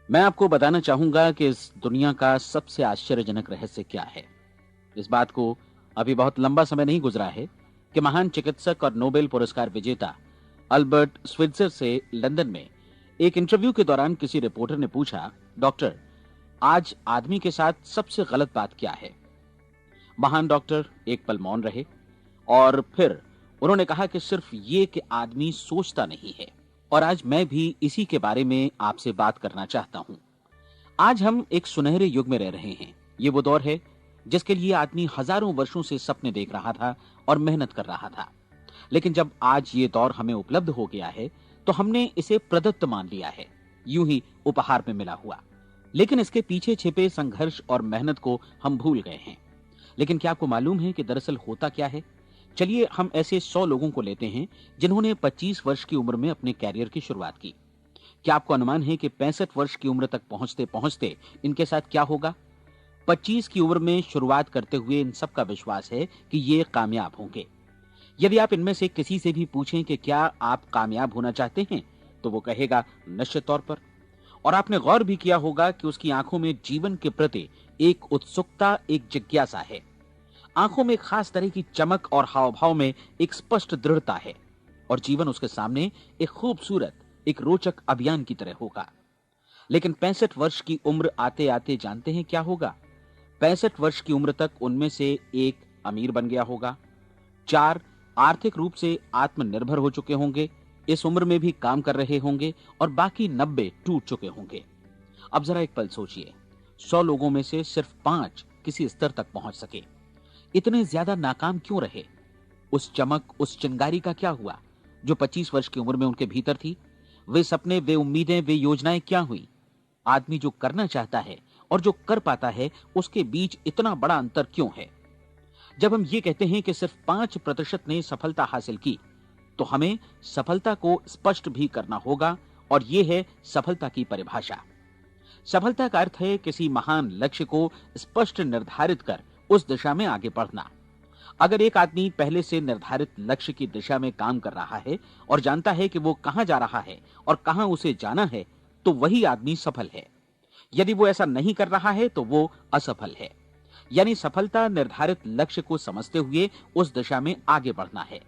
मैं आपको बताना चाहूंगा कि इस दुनिया का सबसे आश्चर्यजनक रहस्य क्या है। इस बात को अभी बहुत लंबा समय नहीं गुजरा है कि महान चिकित्सक और नोबेल पुरस्कार विजेता अल्बर्ट स्विट्जर से लंदन में एक इंटरव्यू के दौरान किसी रिपोर्टर ने पूछा, डॉक्टर, आज आदमी के साथ सबसे गलत बात क्या है? महान डॉक्टर एक पल मौन रहे और फिर उन्होंने कहा कि सिर्फ ये कि आदमी सोचता नहीं है। और आज मैं भी इसी के बारे में आपसे बात करना चाहता हूं। आज हम एक सुनहरे युग में रह रहे हैं। ये वो दौर है जिसके लिए आदमी हजारों वर्षों से सपने देख रहा था और मेहनत कर रहा था। लेकिन जब आज ये दौर हमें उपलब्ध हो गया है तो हमने इसे प्रदत्त मान लिया है, यूं ही उपहार में मिला हुआ। लेकिन इसके पीछे छिपे संघर्ष और मेहनत को हम भूल गए हैं। लेकिन क्या आपको मालूम है कि दरअसल होता क्या है? चलिए हम ऐसे 100 लोगों को लेते हैं जिन्होंने 25 वर्ष की उम्र में अपने कैरियर की शुरुआत की। क्या आपको अनुमान है कि 65 वर्ष की उम्र तक पहुंचते पहुंचते इनके साथ क्या होगा? 25 की उम्र में शुरुआत करते हुए इन सब का विश्वास है कि ये कामयाब होंगे। यदि आप इनमें से किसी से भी पूछें कि क्या आप कामयाब होना चाहते हैं, तो वो कहेगा निश्चित तौर पर। और आपने गौर भी किया होगा कि उसकी आंखों में जीवन के प्रति एक उत्सुकता, एक जिज्ञासा है। आंखों में एक खास तरह की चमक और हाव भाव में एक स्पष्ट दृढ़ता है। और जीवन उसके सामने एक खूबसूरत, एक रोचक अभियान की तरह होगा। लेकिन 65 वर्ष की उम्र आते आते जानते हैं क्या होगा? 65 वर्ष की उम्र तक उनमें से एक अमीर बन गया होगा, 4 आर्थिक रूप से आत्मनिर्भर हो चुके होंगे, इस उम्र में भी काम कर रहे होंगे, और बाकी 90 टूट चुके होंगे। अब जरा एक पल सोचिए, 100 लोगों में से सिर्फ 5 किसी स्तर तक पहुंच सके। इतने ज्यादा नाकाम क्यों रहे? उस चमक, उस चिंगारी का क्या हुआ जो 25 वर्ष की उम्र में उनके भीतर थी? वे सपने, वे उम्मीदें, वे योजनाएं क्या हुई? आदमी जो करना चाहता है और जो कर पाता है, उसके बीच इतना बड़ा अंतर क्यों है? जब हम ये कहते हैं कि सिर्फ 5% ने सफलता हासिल की, तो हमें सफलता को स्पष्ट भी करना होगा। और यह है सफलता की परिभाषा। सफलता का अर्थ है किसी महान लक्ष्य को स्पष्ट निर्धारित कर उस दिशा में आगे बढ़ना। अगर एक आदमी पहले से निर्धारित लक्ष्य की दिशा में काम कर रहा है और जानता है कि वो कहां जा रहा है और कहां उसे जाना है, तो वही आदमी सफल है। यदि वो ऐसा नहीं कर रहा है तो वो असफल है। यानी सफलता निर्धारित लक्ष्य को समझते हुए उस दिशा में आगे बढ़ना है।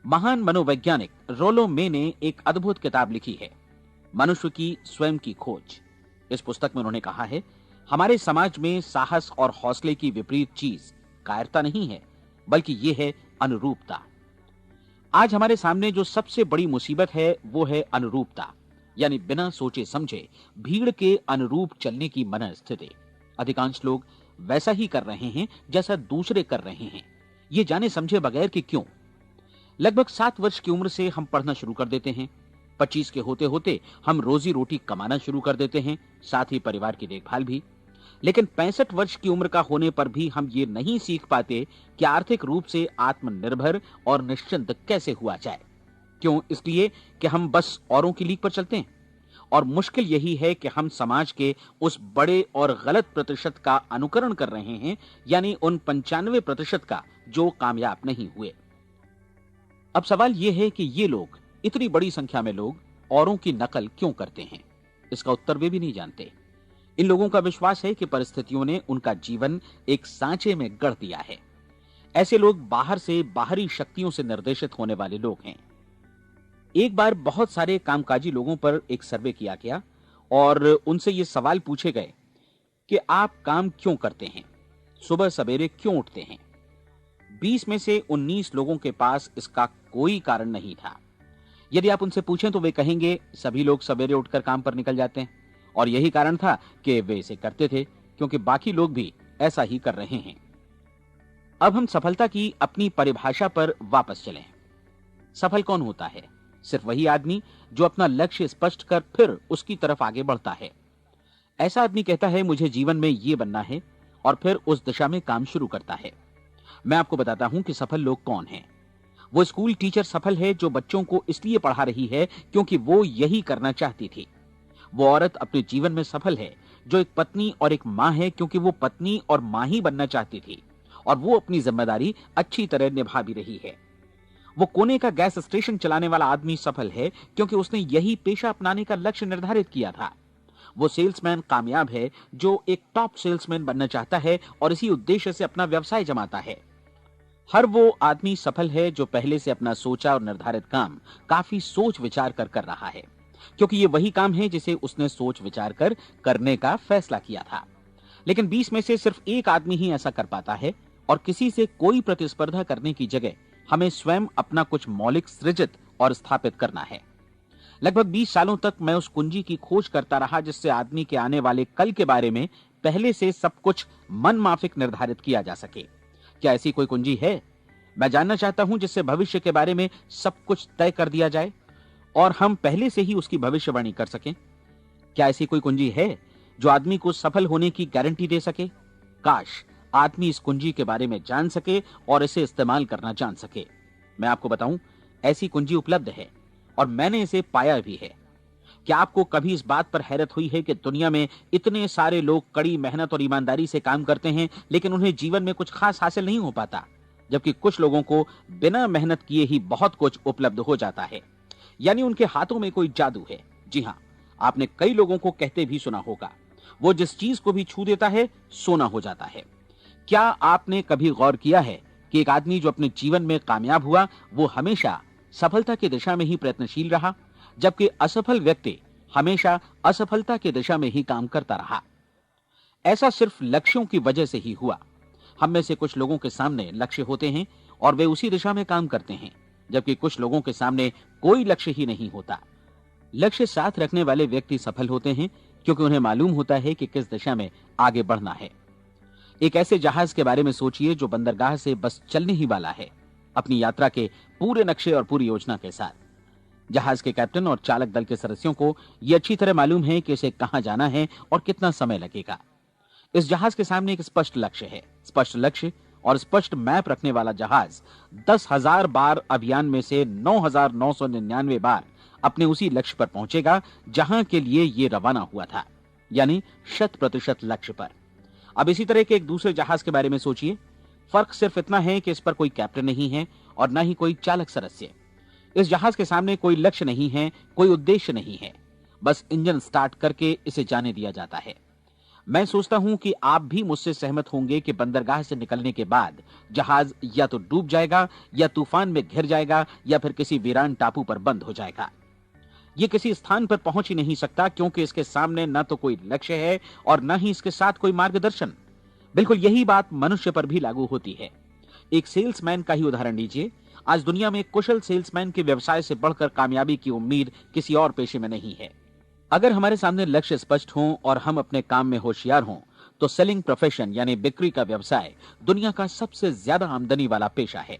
महान मनोवैज्ञानिक रोलो मे ने एक अद्भुत किताब लिखी है, मनुष्य की स्वयं की खोज। इस पुस्तक में उन्होंने कहा है, हमारे समाज में साहस और हौसले की विपरीत चीज कायरता नहीं है, बल्कि यह है अनुरूपता। आज हमारे सामने जो सबसे बड़ी मुसीबत है वो है अनुरूपता, यानी बिना सोचे समझे भीड़ के अनुरूप चलने की मनस्थिति। अधिकांश लोग वैसा ही कर रहे हैं जैसा दूसरे कर रहे हैं, ये जाने समझे बगैर कि क्यों। लगभग 7 वर्ष की उम्र से हम पढ़ना शुरू कर देते हैं। 25 के होते होते हम रोजी रोटी कमाना शुरू कर देते हैं, साथ ही परिवार की देखभाल भी। लेकिन 65 वर्ष की उम्र का होने पर भी हम ये नहीं सीख पाते कि आर्थिक रूप से आत्मनिर्भर और निश्चिंत कैसे हुआ जाए। क्यों? इसलिए कि हम बस औरों की लीक पर चलते हैं। और मुश्किल यही है कि हम समाज के उस बड़े और गलत प्रतिशत का अनुकरण कर रहे हैं, यानी उन 95% का जो कामयाब नहीं हुए। अब सवाल यह है कि ये लोग, इतनी बड़ी संख्या में लोग, औरों की नकल क्यों करते हैं? इसका उत्तर वे भी नहीं जानते। इन लोगों का विश्वास है कि परिस्थितियों ने उनका जीवन एक सांचे में गढ़ दिया है। ऐसे लोग बाहर से, बाहरी शक्तियों से निर्देशित होने वाले लोग हैं। एक बार बहुत सारे कामकाजी लोगों पर एक सर्वे किया गया और उनसे ये सवाल पूछे गए कि आप काम क्यों करते हैं, सुबह सवेरे क्यों उठते हैं? 20 में से 19 लोगों के पास इसका कोई कारण नहीं था। यदि आप उनसे पूछें तो वे कहेंगे सभी लोग सवेरे उठकर काम पर निकल जाते हैं, और यही कारण था कि वे इसे करते थे क्योंकि बाकी लोग भी ऐसा ही कर रहे हैं। अब हम सफलता की अपनी परिभाषा पर वापस चलें। सफल कौन होता है? सिर्फ वही आदमी जो अपना लक्ष्य स्पष्ट कर फिर उसकी तरफ आगे बढ़ता है। ऐसा आदमी कहता है मुझे जीवन में ये बनना है, और फिर उस दिशा में काम शुरू करता है। मैं आपको बताता हूं कि सफल लोग कौन हैं। वो स्कूल टीचर सफल है जो बच्चों को इसलिए पढ़ा रही है क्योंकि वो यही करना चाहती थी। वो औरत अपने जीवन में सफल है जो एक पत्नी और एक मां है क्योंकि वो पत्नी और मां ही बनना चाहती थी, और वो अपनी जिम्मेदारी अच्छी तरह निभा भी रही है। वो कोने का गैस स्टेशन चलाने वाला आदमी सफल है क्योंकि उसने यही पेशा अपनाने का लक्ष्य निर्धारित किया था। वो सेल्समैन कामयाब है जो एक टॉप सेल्समैन बनना चाहता है और इसी उद्देश्य से अपना व्यवसाय जमाता है। हर वो आदमी सफल है जो पहले से अपना सोचा और निर्धारित काम काफी सोच विचार कर रहा है, क्योंकि ये वही काम है जिसे उसने सोच विचार कर करने का फैसला किया था। लेकिन 20 में से सिर्फ एक आदमी ही ऐसा कर पाता है, और किसी से कोई प्रतिस्पर्धा करने की जगह हमें स्वयं अपना कुछ मौलिक सृजित और स्थापित करना है। लगभग 20 सालों तक मैं उस कुंजी की खोज करता रहा जिससे आदमी के आने वाले कल के बारे में पहले से सब कुछ मन माफिक निर्धारित किया जा सके। क्या ऐसी कोई कुंजी है? मैं जानना चाहता हूं जिससे भविष्य के बारे में सब कुछ तय कर दिया जाए और हम पहले से ही उसकी भविष्यवाणी कर सकें। क्या ऐसी कोई कुंजी है जो आदमी को सफल होने की गारंटी दे सके? काश आदमी इस कुंजी के बारे में जान सके और इसे इस्तेमाल करना जान सके। मैं आपको बताऊं, ऐसी कुंजी उपलब्ध है और मैंने इसे पाया भी है। क्या आपको कभी इस बात पर हैरत हुई है कि दुनिया में इतने सारे लोग कड़ी मेहनत और ईमानदारी से काम करते हैं, लेकिन उन्हें जीवन में कुछ खास हासिल नहीं हो पाता, जबकि कुछ लोगों को बिना मेहनत किए ही बहुत कुछ उपलब्ध हो जाता है। यानी उनके हाथों में कोई जादू है। जी हां, आपने कई लोगों को कहते भी सुना होगा, वो जिस चीज को भी छू देता है सोना हो जाता है। क्या आपने कभी गौर किया है कि एक आदमी जो अपने जीवन में कामयाब हुआ वो हमेशा सफलता की दिशा में ही प्रयत्नशील रहा, जबकि असफल व्यक्ति हमेशा असफलता की दिशा में ही काम करता रहा? ऐसा सिर्फ लक्ष्यों की वजह से ही हुआ। हम में से कुछ लोगों के सामने लक्ष्य होते हैं और वे उसी दिशा में काम करते हैं, जबकि कुछ लोगों के सामने कोई लक्ष्य ही नहीं होता। लक्ष्य साथ रखने वाले व्यक्ति सफल होते हैं क्योंकि उन्हें मालूम होता है कि किस दिशा में आगे बढ़ना है। एक ऐसे जहाज के बारे में सोचिए जो बंदरगाह से बस चलने ही वाला है, अपनी यात्रा के पूरे नक्शे और पूरी योजना के साथ। जहाज के कैप्टन और चालक दल के सदस्यों को यह अच्छी तरह मालूम है कि इसे कहां जाना है और कितना समय लगेगा। इस जहाज के सामने एक स्पष्ट लक्ष्य है। स्पष्ट लक्ष्य और स्पष्ट मैप रखने वाला जहाज 10,000 बार अभियान में से 9,999 बार अपने उसी लक्ष्य पर पहुंचेगा जहां के लिए ये रवाना हुआ था, यानी 100% लक्ष्य पर। अब इसी तरह के एक दूसरे जहाज के बारे में सोचिए। फर्क सिर्फ इतना है कि इस पर कोई कैप्टन नहीं है और न ही कोई चालक सदस्य। इस जहाज के सामने कोई लक्ष्य नहीं है, कोई उद्देश्य नहीं है, बस इंजन स्टार्ट करके इसे जाने दिया जाता है। मैं सोचता हूं कि आप भी मुझसे सहमत होंगे कि बंदरगाह से निकलने के बाद जहाज या तो डूब जाएगा या तूफान में घिर जाएगा या फिर किसी वीरान टापू पर बंद हो जाएगा। ये किसी स्थान पर पहुंच ही नहीं सकता क्योंकि इसके सामने न तो कोई लक्ष्य है और न ही इसके साथ कोई मार्गदर्शन। बिल्कुल यही बात मनुष्य पर भी लागू होती है। एक सेल्समैन का ही उदाहरण लीजिए। आज दुनिया में कुशल सेल्समैन के व्यवसाय से बढ़कर कामयाबी की उम्मीद किसी और पेशे में नहीं है। अगर हमारे सामने लक्ष्य स्पष्ट हों और हम अपने काम में होशियार हों, तो सेलिंग प्रोफेशन यानी बिक्री का व्यवसाय दुनिया का सबसे ज्यादा आमदनी वाला पेशा है।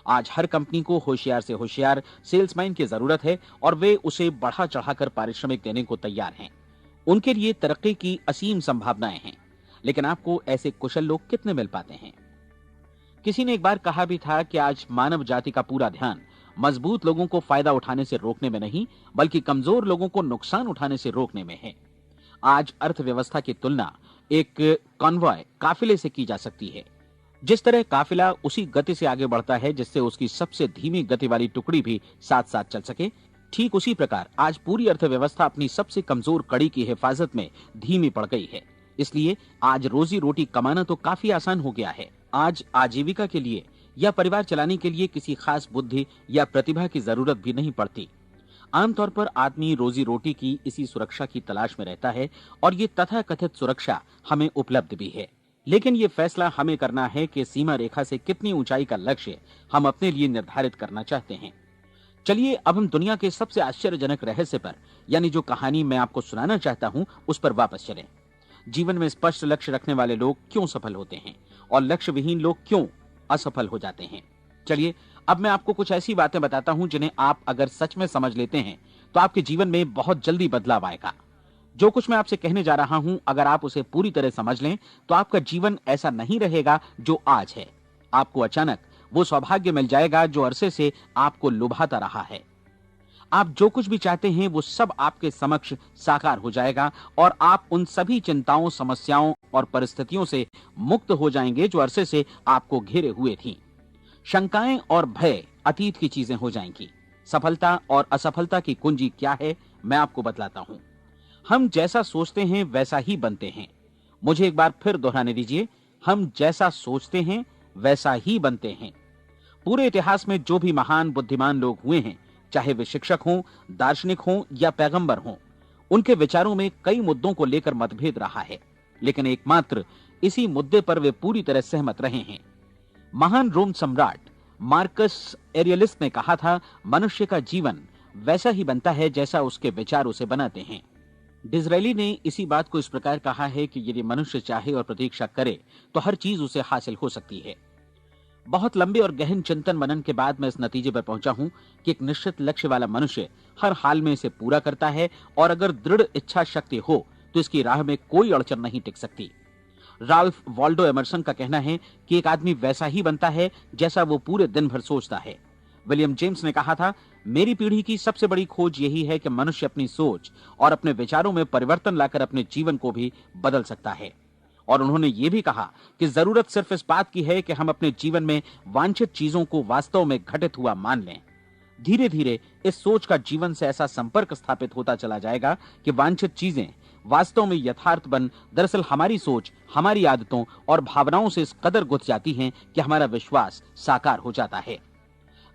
आज हर कंपनी को होशियार से होशियार सेल्समैन की जरूरत है और वे उसे बढ़ा चढ़ाकर पारिश्रमिक देने को तैयार हैं। उनके लिए तरक्की की असीम संभावनाएं हैं, लेकिन आपको ऐसे कुशल लोग कितने मिल पाते हैं? किसी ने एक बार कहा भी था कि आज मानव जाति का पूरा ध्यान मजबूत लोगों को फायदा उठाने से रोकने में नहीं, बल्कि कमजोर लोगों को नुकसान उठाने से रोकने में है। आज अर्थव्यवस्था की तुलना एक कॉन्वॉय काफिले से की जा सकती है। जिस तरह काफिला उसी गति से आगे बढ़ता है जिससे उसकी सबसे धीमी गति वाली टुकड़ी भी साथ साथ चल सके, ठीक उसी प्रकार आज पूरी अर्थव्यवस्था अपनी सबसे कमजोर कड़ी की हिफाजत में धीमी पड़ गई है। इसलिए आज रोजी रोटी कमाना तो काफी आसान हो गया है। आज आजीविका के लिए या परिवार चलाने के लिए किसी खास बुद्धि या प्रतिभा की जरूरत भी नहीं पड़ती। आमतौर पर आदमी रोजी रोटी की इसी सुरक्षा की तलाश में रहता है और ये तथाकथित सुरक्षा हमें उपलब्ध भी है। लेकिन ये फैसला हमें करना है कि सीमा रेखा से कितनी ऊंचाई का लक्ष्य हम अपने लिए निर्धारित करना चाहते हैं। चलिए अब हम दुनिया के सबसे आश्चर्यजनक रहस्य पर, यानी जो कहानी मैं आपको सुनाना चाहता हूं, उस पर वापस चलें। जीवन में स्पष्ट लक्ष्य रखने वाले लोग क्यों सफल होते हैं और लक्ष्य विहीन लोग क्यों असफल हो जाते हैं? चलिए अब मैं आपको कुछ ऐसी बातें बताता हूं जिन्हें आप अगर सच में समझ लेते हैं तो आपके जीवन में बहुत जल्दी बदलाव आएगा। जो कुछ मैं आपसे कहने जा रहा हूं, अगर आप उसे पूरी तरह समझ लें तो आपका जीवन ऐसा नहीं रहेगा जो आज है। आपको अचानक वो सौभाग्य मिल जाएगा जो अरसे से आपको लुभाता रहा है। आप जो कुछ भी चाहते हैं वो सब आपके समक्ष साकार हो जाएगा और आप उन सभी चिंताओं, समस्याओं और परिस्थितियों से मुक्त हो जाएंगे जो अरसे से आपको घेरे हुए थीं। शंकाएं और भय अतीत की चीजें हो जाएंगी। सफलता और असफलता की कुंजी क्या है, मैं आपको बतलाता हूं। हम जैसा सोचते हैं वैसा ही बनते हैं। मुझे एक बार फिर दोहराने दीजिए, हम जैसा सोचते हैं वैसा ही बनते हैं। पूरे इतिहास में जो भी महान बुद्धिमान लोग हुए हैं, चाहे वे शिक्षक हों, दार्शनिक हों या पैगंबर हों, उनके विचारों में कई मुद्दों को लेकर मतभेद रहा है, लेकिन एकमात्र इसी मुद्दे पर वे पूरी तरह सहमत रहे हैं। महान रोम सम्राट मार्कस एरियलिस ने कहा था, मनुष्य का जीवन वैसा ही बनता है जैसा उसके विचार उसे बनाते हैं। डिज़रायली ने इसी बात को इस प्रकार कहा है कि यदि मनुष्य चाहे और प्रतीक्षा करे तो हर चीज उसे हासिल हो सकती है। बहुत लंबे और गहन चिंतन मनन के बाद मैं इस नतीजे पर पहुंचा हूं कि एक निश्चित लक्ष्य वाला मनुष्य हर हाल में इसे पूरा करता है, और अगर दृढ़ इच्छा शक्ति हो तो इसकी राह में कोई अड़चन नहीं टिक सकती। राल्फ वॉल्डो एमर्सन का कहना है कि एक आदमी वैसा ही बनता है जैसा वो पूरे दिन भर सोचता है। विलियम जेम्स ने कहा था, मेरी पीढ़ी की सबसे बड़ी खोज यही है कि मनुष्य अपनी सोच और अपने विचारों में परिवर्तन लाकर अपने जीवन को भी बदल सकता है। और उन्होंने ये भी कहा कि जरूरत सिर्फ इस बात की है कि हम अपने जीवन में वांछित चीजों को वास्तव में घटित हुआ मान लें। धीरे धीरे इस सोच का जीवन से ऐसा संपर्क स्थापित होता चला जाएगा कि वांछित चीजें वास्तव में यथार्थ बन दरअसल हमारी सोच, हमारी आदतों और भावनाओं से इस कदर गुथ जाती हैं कि हमारा विश्वास साकार हो जाता है।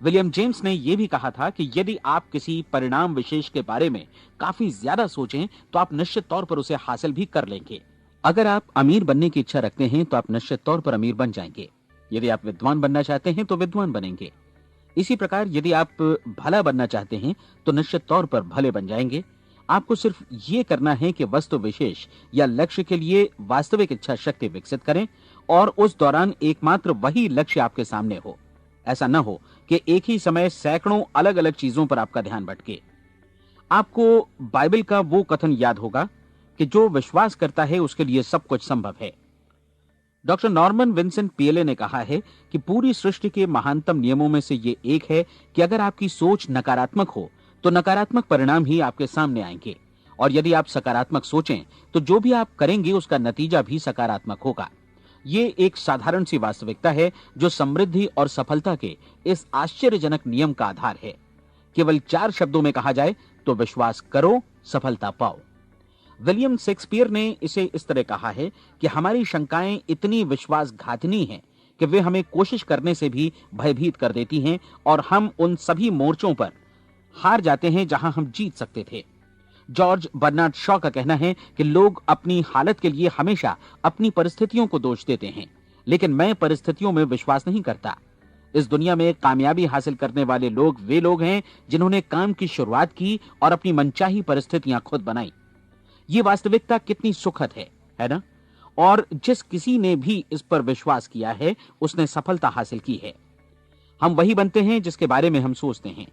विलियम जेम्स ने यह भी कहा था कि यदि आप किसी परिणाम विशेष के बारे में काफी ज्यादा सोचें तो आप निश्चित तौर पर उसे हासिल भी कर लेंगे। अगर आप अमीर बनने की इच्छा रखते हैं तो आप निश्चित तौर पर अमीर बन जाएंगे। यदि आप विद्वान बनना चाहते हैं तो विद्वान बनेंगे। इसी प्रकार यदि आप भला बनना चाहते हैं तो निश्चित तौर पर भले बन जाएंगे। आपको सिर्फ ये करना है कि वस्तु विशेष या लक्ष्य के लिए वास्तविक इच्छा शक्ति विकसित करें, और उस दौरान एकमात्र वही लक्ष्य आपके सामने हो। ऐसा न हो कि एक ही समय सैकड़ों अलग अलग चीजों पर आपका ध्यान भटके। आपको बाइबल का वो कथन याद होगा कि जो विश्वास करता है उसके लिए सब कुछ संभव है। डॉक्टर नॉर्मन विंसेंट पीएले ने कहा है कि पूरी सृष्टि के महानतम नियमों में से ये एक है कि अगर आपकी सोच नकारात्मक हो तो नकारात्मक परिणाम ही आपके सामने आएंगे, और यदि आप सकारात्मक सोचें तो जो भी आप करेंगे उसका नतीजा भी सकारात्मक होगा। ये एक साधारण सी वास्तविकता है जो समृद्धि और सफलता के इस आश्चर्यजनक नियम का आधार है। केवल 4 शब्दों में कहा जाए तो विश्वास करो, सफलता पाओ। विलियम शेक्सपियर ने इसे इस तरह कहा है कि हमारी शंकाएं इतनी विश्वासघातिनी हैं कि वे हमें कोशिश करने से भी भयभीत कर देती हैं, और हम उन सभी मोर्चों पर हार जाते हैं जहां हम जीत सकते थे। जॉर्ज बर्नार्ड शॉ का कहना है कि लोग अपनी हालत के लिए हमेशा अपनी परिस्थितियों को दोष देते हैं, लेकिन मैं परिस्थितियों में विश्वास नहीं करता। इस दुनिया में कामयाबी हासिल करने वाले लोग वे लोग हैं जिन्होंने काम की शुरुआत की और अपनी मनचाही परिस्थितियां खुद बनाई। ये वास्तविकता कितनी सुखद है ना? और जिस किसी ने भी इस पर विश्वास किया है उसने सफलता हासिल की है। हम वही बनते हैं जिसके बारे में हम सोचते हैं।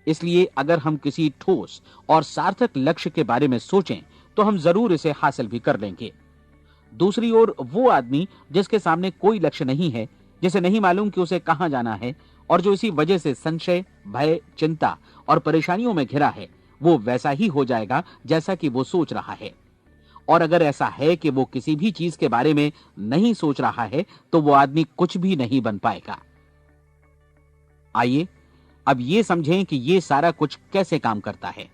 इसलिए अगर हम किसी ठोस और सार्थक लक्ष्य के बारे में सोचें तो हम जरूर इसे हासिल भी कर लेंगे। दूसरी ओर वो आदमी जिसके सामने कोई लक्ष्य नहीं है, जिसे नहीं मालूम कि उसे कहां जाना है, और जो इसी वजह से संशय, भय, चिंता और परेशानियों में घिरा है, वो वैसा ही हो जाएगा जैसा कि वो सोच रहा है। और अगर ऐसा है कि वो किसी भी चीज के बारे में नहीं सोच रहा है तो वो आदमी कुछ भी नहीं बन पाएगा। आइए अब ये समझें कि ये सारा कुछ कैसे काम करता है,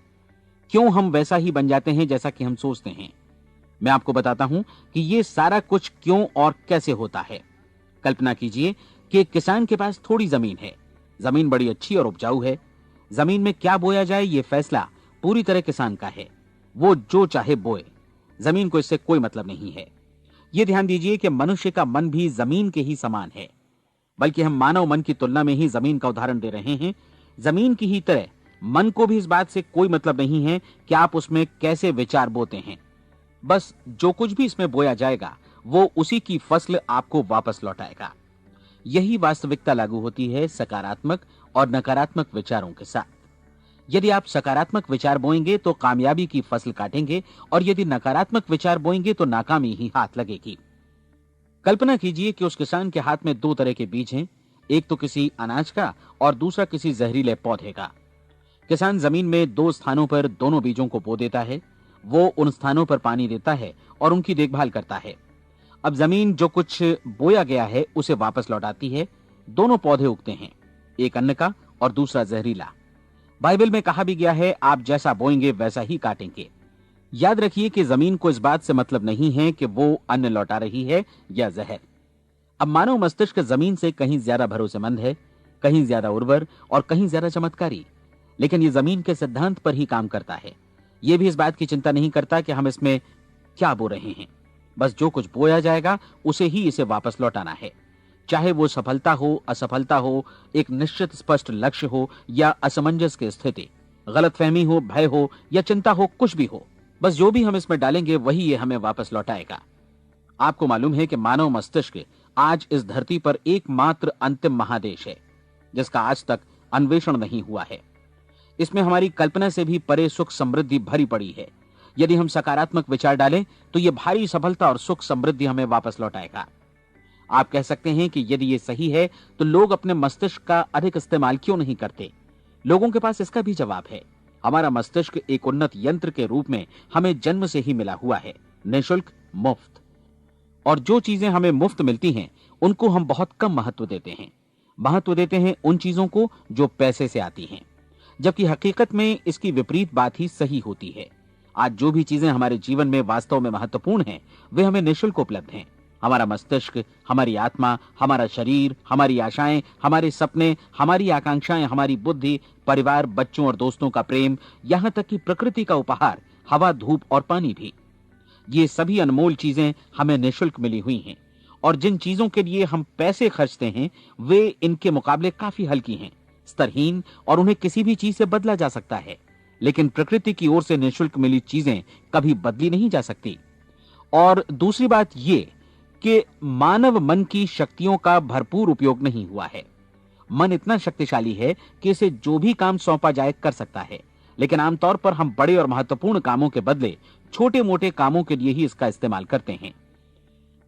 क्यों हम वैसा ही बन जाते हैं जैसा कि हम सोचते हैं। मैं आपको बताता हूं कि ये सारा कुछ क्यों और कैसे होता है। कल्पना कीजिए कि एक किसान के पास थोड़ी जमीन है। जमीन बड़ी अच्छी और उपजाऊ है। जमीन में क्या बोया जाए ये फैसला पूरी तरह किसान का है। वो जो चाहे बोए, जमीन को इससे कोई मतलब नहीं है। ये ध्यान दीजिए कि मनुष्य का मन भी जमीन के ही समान है, बल्कि हम मानव मन की तुलना में ही जमीन का उदाहरण दे रहे हैं। जमीन की ही तरह मन को भी इस बात से कोई मतलब नहीं है कि आप उसमें कैसे विचार बोते हैं। बस जो कुछ भी इसमें बोया जाएगा वो उसी की फसल आपको वापस लौटाएगा। यही वास्तविकता लागू होती है सकारात्मक और नकारात्मक विचारों के साथ। यदि आप सकारात्मक विचार बोएंगे तो कामयाबी की फसल काटेंगे, और यदि नकारात्मक विचार बोएंगे तो नाकामी ही हाथ लगेगी। कल्पना कीजिए कि उस किसान के हाथ में 2 तरह के बीज हैं, एक तो किसी अनाज का और दूसरा किसी जहरीले पौधे का। किसान जमीन में 2 स्थानों पर दोनों बीजों को बो देता है। वो उन स्थानों पर पानी देता है और उनकी देखभाल करता है। अब जमीन जो कुछ बोया गया है उसे वापस लौटाती है। दोनों पौधे उगते हैं, एक अन्न का और दूसरा जहरीला। बाइबल में कहा भी गया है, आप जैसा बोएंगे वैसा ही काटेंगे। याद रखिए कि जमीन को इस बात से मतलब नहीं है कि वो अन्न लौटा रही है या जहर। अब मानव मस्तिष्क जमीन से कहीं ज्यादा भरोसेमंद है, कहीं ज्यादा उर्वर और कहीं ज्यादा चमत्कारी, लेकिन ये जमीन के सिद्धांत पर ही काम करता है। ये भी इस बात की चिंता नहीं करता कि हम इसमें क्या बो रहे हैं। बस जो कुछ बोया जाएगा उसे ही इसे वापस लौटाना है, चाहे वो सफलता हो, असफलता हो, एक निश्चित स्पष्ट लक्ष्य हो या असमंजस की स्थिति, गलतफहमी हो, भय हो या चिंता हो, कुछ भी हो। बस जो भी हम इसमें डालेंगे वही ये हमें वापस लौटाएगा। आपको मालूम है कि मानव मस्तिष्क आज इस धरती पर एकमात्र अंतिम महादेश है जिसका आज तक अन्वेषण नहीं हुआ है। इसमें हमारी कल्पना से भी परे सुख समृद्धि भरी पड़ी है। यदि हम सकारात्मक विचार डालें तो यह भारी सफलता और सुख समृद्धि हमें वापस लौटाएगा। आप कह सकते हैं कि यदि ये सही है तो लोग अपने मस्तिष्क का अधिक इस्तेमाल क्यों नहीं करते? लोगों के पास इसका भी जवाब है। हमारा मस्तिष्क एक उन्नत यंत्र के रूप में हमें जन्म से ही मिला हुआ है, निःशुल्क, मुफ्त। और जो चीजें हमें मुफ्त मिलती हैं उनको हम बहुत कम महत्व देते हैं। महत्व देते हैं उन चीजों को जो पैसे से आती हैं, जबकि हकीकत में इसकी विपरीत बात ही सही होती है। आज जो भी चीजें हमारे जीवन में वास्तव में महत्वपूर्ण हैं वे हमें निःशुल्क उपलब्ध हैं। हमारा मस्तिष्क, हमारी आत्मा, हमारा शरीर, हमारी आशाएं, हमारे सपने, हमारी आकांक्षाएं, हमारी बुद्धि, परिवार, बच्चों और दोस्तों का प्रेम, यहां तक कि प्रकृति का उपहार, हवा, धूप और पानी भी। ये सभी अनमोल चीजें हमें निःशुल्क मिली हुई हैं, और जिन चीजों के लिए हम पैसे खर्चते हैं वे इनके मुकाबले काफी हल्की हैं, स्तरहीन, और उन्हें किसी भी चीज से बदला जा सकता है। लेकिन प्रकृति की ओर से निःशुल्क मिली चीजें कभी बदली नहीं जा सकती। और दूसरी बात ये कि मानव मन की शक्तियों का भरपूर उपयोग नहीं हुआ है। मन इतना शक्तिशाली है कि इसे जो भी काम सौंपा जाए कर सकता है, लेकिन आमतौर पर हम बड़े और महत्वपूर्ण कामों के बदले छोटे मोटे कामों के लिए ही इसका इस्तेमाल करते हैं।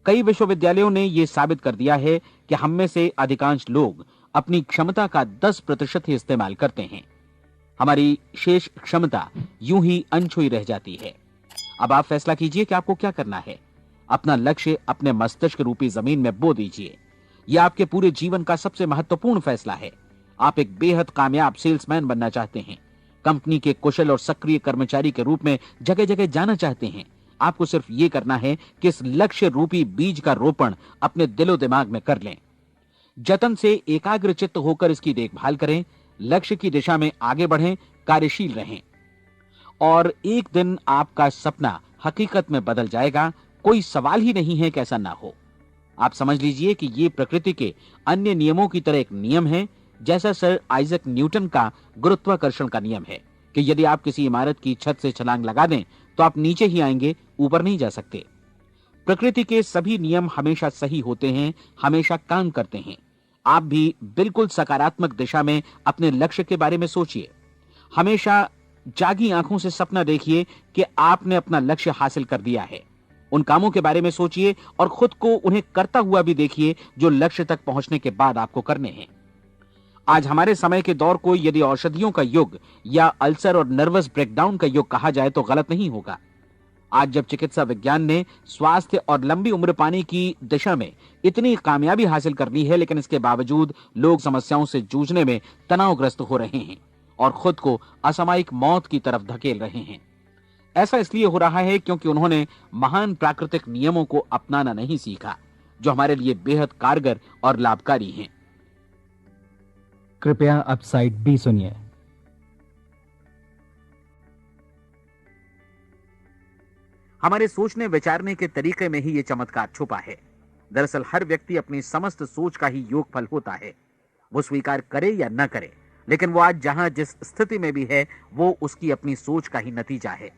कई विश्वविद्यालयों ने यह साबित कर दिया है कि हम में से अधिकांश लोग अपनी क्षमता का 10% ही इस्तेमाल करते हैं। हमारी शेष क्षमता यूं ही अनछुई रह जाती है। अब आप फैसला कीजिए कि आपको क्या करना है। अपना लक्ष्य अपने मस्तिष्क रूपी जमीन में बो दीजिए। यह आपके पूरे जीवन का सबसे महत्वपूर्ण फैसला है। आप एक बेहद कामयाब सेल्समैन बनना चाहते हैं, कंपनी के कुशल और सक्रिय कर्मचारी के रूप में जगह जगह जाना चाहते हैं। आपको सिर्फ ये करना है कि इस लक्ष्य रूपी बीज का रोपण अपने दिलो दिमाग में कर लें। जतन से एकाग्रचित्त होकर इसकी देखभाल करें, लक्ष्य की दिशा में आगे बढ़ें, कार्यशील रहें, और एक दिन आपका सपना हकीकत में बदल जाएगा। कोई सवाल ही नहीं है कि ऐसा ना हो। आप समझ लीजिए कि ये प्रकृति के अन्य नियमों की तरह एक नियम है, जैसा सर आइजक न्यूटन का गुरुत्वाकर्षण का नियम है कि यदि आप किसी इमारत की छत से छलांग लगा दें तो आप नीचे ही आएंगे, ऊपर नहीं जा सकते। प्रकृति के सभी नियम हमेशा सही होते हैं, हमेशा काम करते हैं। आप भी बिल्कुल सकारात्मक दिशा में अपने लक्ष्य के बारे में सोचिए। हमेशा जागी आंखों से सपना देखिए कि आपने अपना लक्ष्य हासिल कर दिया है। उन कामों के बारे में सोचिए और खुद को उन्हें करता हुआ भी देखिए जो लक्ष्य तक पहुंचने के बाद आपको करने हैं। आज हमारे समय के दौर को यदि औषधियों का युग या अल्सर और नर्वस ब्रेकडाउन का युग कहा जाए तो गलत नहीं होगा। आज जब चिकित्सा विज्ञान ने स्वास्थ्य और लंबी उम्र पाने की दिशा में इतनी कामयाबी हासिल कर ली है, लेकिन इसके बावजूद लोग समस्याओं से जूझने में तनावग्रस्त हो रहे हैं और खुद को असामयिक मौत की तरफ धकेल रहे हैं। ऐसा इसलिए हो रहा है क्योंकि उन्होंने महान प्राकृतिक नियमों को अपनाना नहीं सीखा, जो हमारे लिए बेहद कारगर और लाभकारी हैं। कृपया अब साइड बी सुनिए। हमारे सोचने विचारने के तरीके में ही ये चमत्कार छुपा है। दरअसल हर व्यक्ति अपनी समस्त सोच का ही योगफल होता है, वो स्वीकार करे या न करे, लेकिन वो आज जहां जिस स्थिति में भी है वो उसकी अपनी सोच का ही नतीजा है।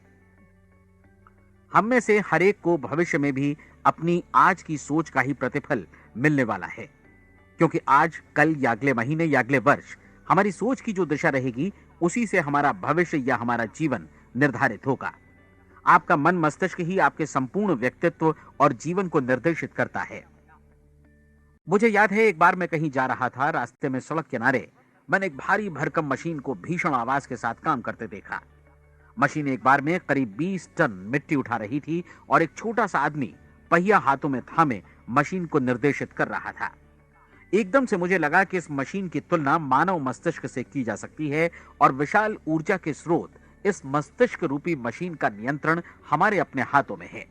हम में से हर एक को भविष्य में भी अपनी आज की सोच का ही प्रतिफल मिलने वाला है, क्योंकि आज, कल या अगले महीने या अगले वर्ष हमारी सोच की जो दिशा रहेगी उसी से हमारा भविष्य या हमारा जीवन निर्धारित होगा। आपका मन मस्तिष्क ही आपके संपूर्ण व्यक्तित्व और जीवन को निर्देशित करता है। मुझे याद है एक बार मैं कहीं जा रहा था, रास्ते में सड़क किनारे मैंने एक भारी भरकम मशीन को भीषण आवाज के साथ काम करते देखा। मशीन एक बार में करीब 20 टन मिट्टी उठा रही थी और एक छोटा सा आदमी पहिया हाथों में थामे मशीन को निर्देशित कर रहा था। एकदम से मुझे लगा कि इस मशीन की तुलना मानव मस्तिष्क से की जा सकती है और विशाल ऊर्जा के स्रोत इस मस्तिष्क रूपी मशीन का नियंत्रण हमारे अपने हाथों में है।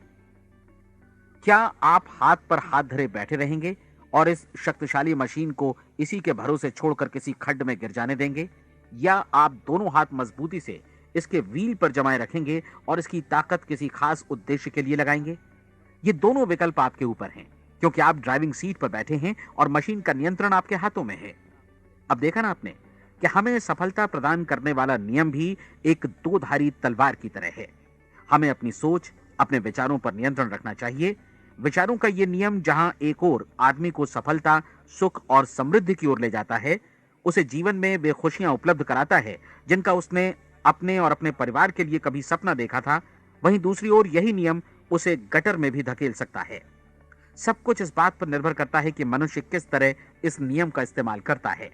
क्या आप हाथ पर हाथ धरे बैठे रहेंगे और इस शक्तिशाली मशीन को इसी के भरोसे छोड़कर किसी खड्ड में गिर जाने देंगे, या आप दोनों हाथ मजबूती से इसके व्हील पर जमाए रखेंगे और इसकी ताकत किसी खास उद्देश्य के लिए लगाएंगे? ये दोनों विकल्प आपके ऊपर हैं, क्योंकि आप ड्राइविंग सीट पर बैठे हैं और मशीन का नियंत्रण आपके हाथों में है। अब देखा ना आपने कि हमें सफलता प्रदान करने वाला नियम भी एक दो धारी तलवार की तरह है। हमें अपनी सोच, अपने विचारों पर नियंत्रण रखना चाहिए। विचारों का यह नियम जहां एक ओर आदमी को सफलता, सुख और समृद्धि की ओर ले जाता है, उसे जीवन में वे खुशियां उपलब्ध कराता है जिनका उसने अपने और अपने परिवार के लिए कभी सपना देखा था, वहीं दूसरी ओर यही नियम उसे गटर में भी धकेल सकता है। सब कुछ इस बात पर निर्भर करता है कि मनुष्य किस तरह इस नियम का इस्तेमाल करता है।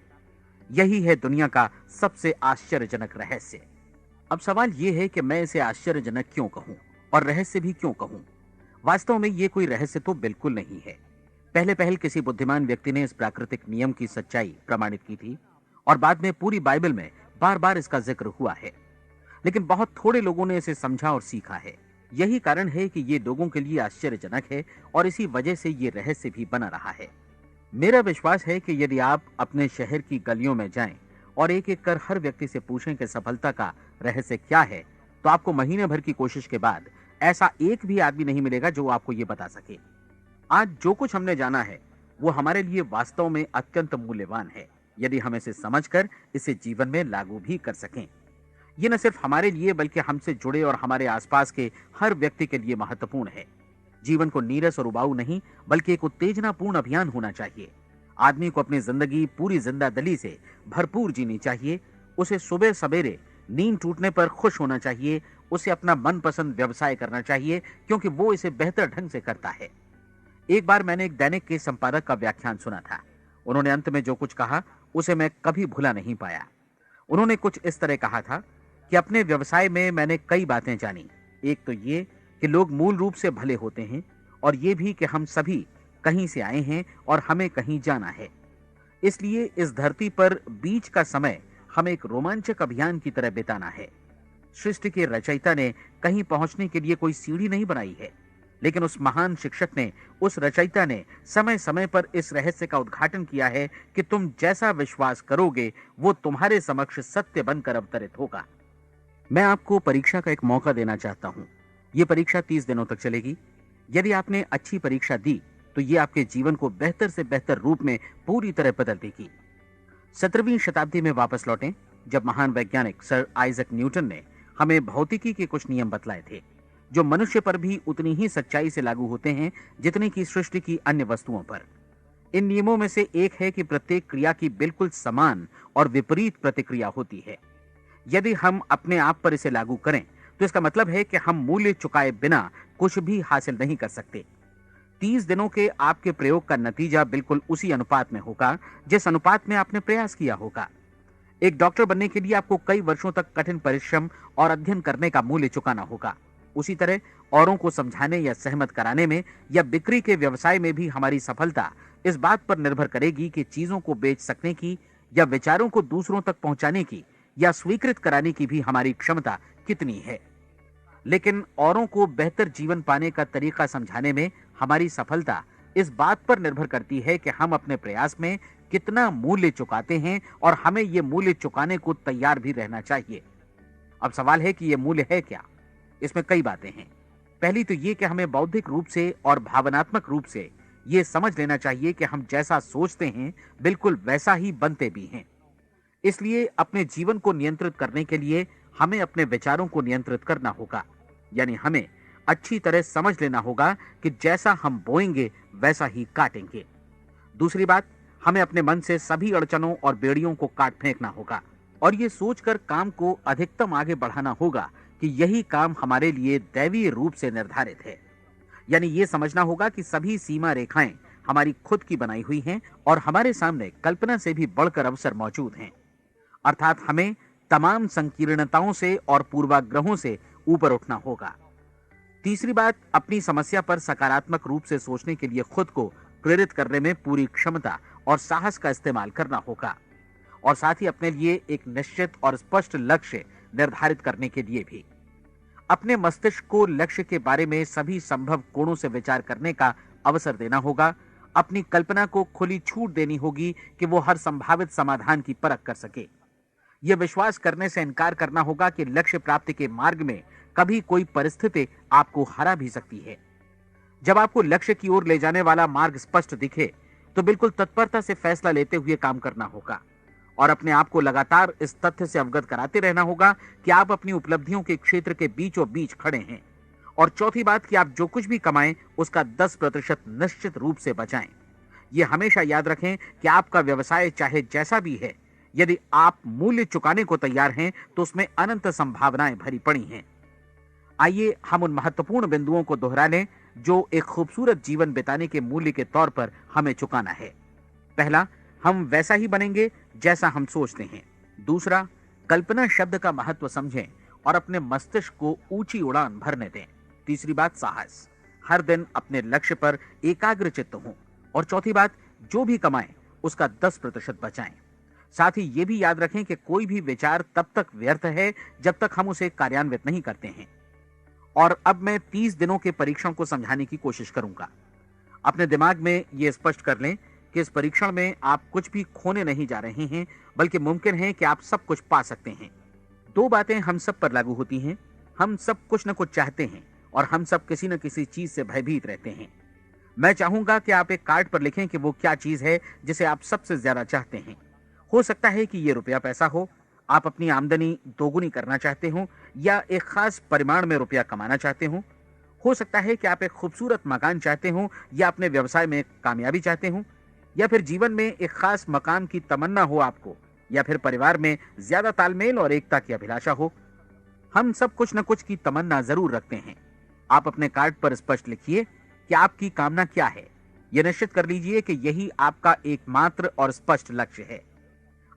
यही है दुनिया का सबसे आश्चर्यजनक रहस्य। अब सवाल यह है कि मैं इसे आश्चर्यजनक क्यों कहूं और रहस्य भी क्यों कहूं? वास्तव में यह कोई रहस्य तो बिल्कुल नहीं है। पहले पहल किसी बुद्धिमान व्यक्ति ने इस प्राकृतिक नियम की सच्चाई प्रमाणित की थी और बाद में पूरी बाइबल में बार बार इसका जिक्र हुआ है, लेकिन बहुत थोड़े लोगों ने इसे समझा और सीखा है। यही कारण है कि ये लोगों के लिए आश्चर्यजनक है और इसी वजह से ये रहस्य भी बना रहा है। मेरा विश्वास है कि यदि आप अपने शहर की गलियों में जाएं और एक एक कर हर व्यक्ति से पूछें कि सफलता का रहस्य क्या है, तो आपको महीने भर की कोशिश के बाद ऐसा एक भी आदमी नहीं मिलेगा जो आपको ये बता सके। आज जो कुछ हमने जाना है वो हमारे लिए वास्तव में अत्यंत मूल्यवान है, यदि हम इसे समझकर इसे जीवन में लागू भी कर सकें। ये न सिर्फ हमारे लिए बल्कि हमसे जुड़े और हमारे आसपास के हर व्यक्ति के लिए महत्वपूर्ण है। जीवन को नीरस और उबाऊ नहीं बल्कि एक उत्तेजनापूर्ण अभियान होना चाहिए। आदमी को अपनी जिंदगी पूरी जिंदादिली से भरपूर जीनी चाहिए। उसे सुबह सवेरे नींद टूटने पर खुश होना चाहिए। उसे अपना मनपसंद व्यवसाय करना चाहिए क्योंकि वो इसे बेहतर ढंग से करता है। एक बार मैंने एक दैनिक के संपादक का व्याख्यान सुना था। उन्होंने अंत में जो कुछ कहा उसे मैं कभी भुला नहीं पाया। उन्होंने कुछ इस तरह कहा था कि अपने व्यवसाय में मैंने कई बातें जानी। एक तो ये कि लोग मूल रूप से भले होते हैं और ये भी कि हम सभी कहीं से आए हैं और हमें कहीं जाना है। इसलिए इस धरती पर बीच का समय हमें एक रोमांचक अभियान की तरह बिताना है। सृष्टि के रचयिता ने कहीं पहुंचने के लिए कोई सीढ़ी नहीं बनाई है, लेकिन उस महान शिक्षक ने, उस रचयिता ने समय समय पर इस रहस्य का उद्घाटन किया है कि तुम जैसा विश्वास करोगे वो तुम्हारे समक्ष सत्य बनकर अवतरित होगा। मैं आपको परीक्षा का एक मौका देना चाहता हूं। यह परीक्षा 30 दिनों तक चलेगी। यदि आपने अच्छी परीक्षा दी तो यह आपके जीवन को बेहतर से बेहतर रूप में पूरी तरह बदल देगी। 17वीं शताब्दी में वापस लौटें, जब महान वैज्ञानिक सर आइजक न्यूटन ने हमें भौतिकी के कुछ नियम बतलाए थे, जो मनुष्य पर भी उतनी ही सच्चाई से लागू होते हैं जितनी की सृष्टि की अन्य वस्तुओं पर। इन नियमों में से एक है कि प्रत्येक क्रिया की बिल्कुल समान और विपरीत प्रतिक्रिया होती है। यदि हम अपने आप पर इसे लागू करें तो इसका मतलब है कि हम मूल्य चुकाए बिना कुछ भी हासिल नहीं कर सकते। 30 दिनों के आपके प्रयोग का नतीजा बिल्कुल उसी अनुपात में होगा जिस अनुपात में आपने प्रयास किया होगा। एक डॉक्टर बनने के लिए आपको कई वर्षों तक कठिन परिश्रम और अध्ययन करने का मूल्य चुकाना होगा। उसी तरह औरों को समझाने या सहमत कराने में या बिक्री के व्यवसाय में भी हमारी सफलता इस बात पर निर्भर करेगी कि चीजों को बेच सकने की या विचारों को दूसरों तक पहुंचाने की या स्वीकृत कराने की भी हमारी क्षमता कितनी है। लेकिन औरों को बेहतर जीवन पाने का तरीका समझाने में हमारी सफलता इस बात पर निर्भर करती है कि हम अपने प्रयास में कितना मूल्य चुकाते हैं और हमें यह मूल्य चुकाने को तैयार भी रहना चाहिए। अब सवाल है कि यह मूल्य है क्या? इसमें कई बातें हैं। पहली तो यह कि हमें बौद्धिक रूप से और भावनात्मक रूप से यह समझ लेना चाहिए कि हम जैसा सोचते हैं बिल्कुल वैसा ही बनते भी हैं। इसलिए अपने जीवन को नियंत्रित करने के लिए हमें अपने विचारों को नियंत्रित करना होगा। यानी हमें अच्छी तरह समझ लेना होगा कि जैसा हम बोएंगे वैसा ही काटेंगे। दूसरी बात, हमें अपने मन से सभी अड़चनों और बेड़ियों को काट फेंकना होगा और ये सोचकर काम को अधिकतम आगे बढ़ाना होगा कि यही काम हमारे लिए दैवीय रूप से निर्धारित है। यानी ये समझना होगा कि सभी सीमा रेखाएं हमारी खुद की बनाई हुई हैं और हमारे सामने कल्पना से भी बढ़कर अवसर मौजूद हैं। अर्थात हमें तमाम संकीर्णताओं से और पूर्वाग्रहों से ऊपर उठना होगा। तीसरी बात, अपनी समस्या पर सकारात्मक रूप से सोचने के लिए खुद को प्रेरित करने में पूरी क्षमता और साहस का इस्तेमाल करना होगा और साथ ही अपने लिए एक निश्चित और स्पष्ट लक्ष्य निर्धारित करने के लिए भी। अपने मस्तिष्क को लक्ष्य के बारे में सभी संभव कोणों से विचार करने का अवसर देना होगा। अपनी कल्पना को खुली छूट देनी होगी कि वो हर संभावित समाधान की परख कर सके। यह विश्वास करने से इनकार करना होगा कि लक्ष्य प्राप्ति के मार्ग में कभी कोई परिस्थिति आपको हरा भी सकती है। जब आपको लक्ष्य की ओर ले जाने वाला मार्ग स्पष्ट दिखे तो बिल्कुल तत्परता से फैसला लेते हुए काम करना होगा और अपने आप को लगातार इस तथ्य से अवगत कराते रहना होगा कि आप अपनी उपलब्धियों के क्षेत्र के बीचों बीच खड़े हैं। और चौथी बात कि आप जो कुछ भी कमाएं उसका 10% निश्चित रूप से बचाएं। यह हमेशा याद रखें कि आपका व्यवसाय चाहे जैसा भी है, यदि आप मूल्य चुकाने को तैयार हैं तो उसमें अनंत संभावनाएं भरी पड़ी हैं। आइए हम उन महत्वपूर्ण बिंदुओं को दोहरा लें जो एक खूबसूरत जीवन बिताने के मूल्य के तौर पर हमें चुकाना है। पहला, हम वैसा ही बनेंगे जैसा हम सोचते हैं। दूसरा, कल्पना शब्द का महत्व समझें और अपने मस्तिष्क को ऊंची उड़ान भरने दें। तीसरी बात, साहस, हर दिन अपने लक्ष्य पर एकाग्र चित्त हों। और चौथी बात, जो भी कमाएं उसका 10% बचाएं। साथ ही ये भी याद रखें कि कोई भी विचार तब तक व्यर्थ है जब तक हम उसे कार्यान्वित नहीं करते हैं। और अब मैं 30 दिनों के परीक्षण को समझाने की कोशिश करूंगा। अपने दिमाग में यह स्पष्ट कर लें कि इस परीक्षण में आप कुछ भी खोने नहीं जा रहे हैं, बल्कि मुमकिन है कि आप सब कुछ पा सकते हैं। दो बातें हम सब पर लागू होती हैं। हम सब कुछ न कुछ चाहते हैं और हम सब किसी न किसी चीज से भयभीत रहते हैं। मैं चाहूंगा कि आप एक कार्ड पर लिखें कि वो क्या चीज है जिसे आप सबसे ज्यादा चाहते हैं। हो सकता है कि ये रुपया पैसा हो, आप अपनी आमदनी दोगुनी करना चाहते हो, या एक खास परिमाण में रुपया कमाना चाहते हो सकता है कि आप एक खूबसूरत मकान चाहते हो, या अपने व्यवसाय में कामयाबी चाहते हो, या फिर जीवन में एक खास मकाम की तमन्ना हो आपको, या फिर परिवार में ज्यादा तालमेल और एकता की अभिलाषा हो। हम सब कुछ न कुछ की तमन्ना जरूर रखते हैं। आप अपने कार्ड पर स्पष्ट लिखिए कि आपकी कामना क्या है। यह निश्चित कर लीजिए कि यही आपका एकमात्र और स्पष्ट लक्ष्य है।